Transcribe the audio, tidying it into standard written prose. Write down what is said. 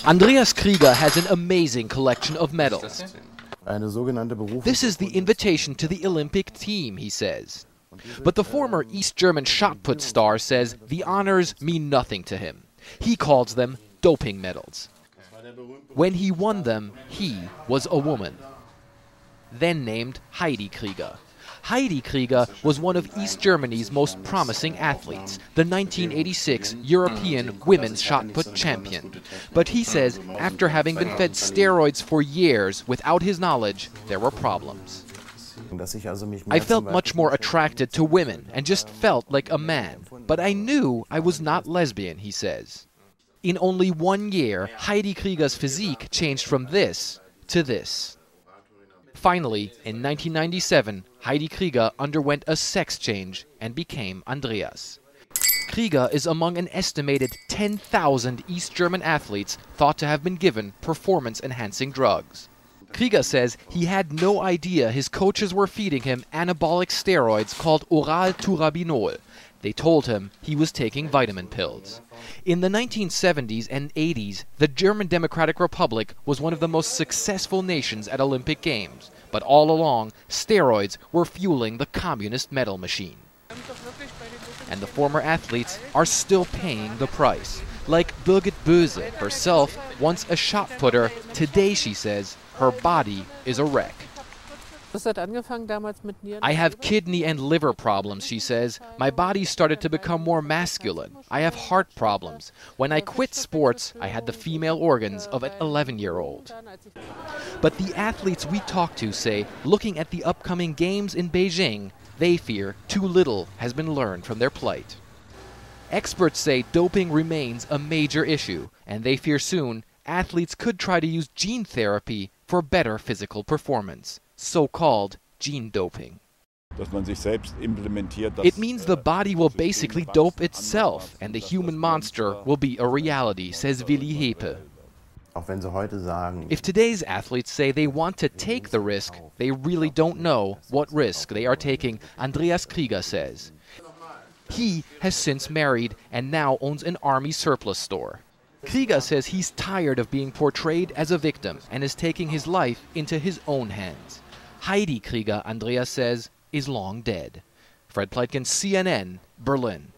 Andreas Krieger has an amazing collection of medals. This is the invitation to the Olympic team, he says. But the former East German shot put star says the honors mean nothing to him. He calls them doping medals. When he won them, he was a woman, then named Heidi Krieger. Heidi Krieger was one of East Germany's most promising athletes, the 1986 European women's shot put champion. But he says after having been fed steroids for years without his knowledge, there were problems. I felt much more attracted to women and just felt like a man. But I knew I was not lesbian, he says. In only 1 year, Heidi Krieger's physique changed from this to this. Finally, in 1997, Heidi Krieger underwent a sex change and became Andreas. Krieger is among an estimated 10,000 East German athletes thought to have been given performance-enhancing drugs. Krieger says he had no idea his coaches were feeding him anabolic steroids called oral turabinol. They told him he was taking vitamin pills. In the 1970s and 80s, the German Democratic Republic was one of the most successful nations at Olympic Games. But all along, steroids were fueling the communist medal machine. And the former athletes are still paying the price. Like Birgit Böse, herself, once a shot putter, today she says her body is a wreck. I have kidney and liver problems, she says. My body started to become more masculine. I have heart problems. When I quit sports, I had the female organs of an 11-year-old. But the athletes we talk to say, looking at the upcoming games in Beijing, they fear too little has been learned from their plight. Experts say doping remains a major issue, and they fear soon athletes could try to use gene therapy for better physical performance. So-called gene doping. It means the body will basically dope itself, and the human monster will be a reality, says Willi Hepe. If today's athletes say they want to take the risk, they really don't know what risk they are taking, Andreas Krieger says. He has since married and now owns an army surplus store. Krieger says he's tired of being portrayed as a victim and is taking his life into his own hands. Heidi Krieger, Andreas says, is long dead. Fred Pleitgen, CNN, Berlin.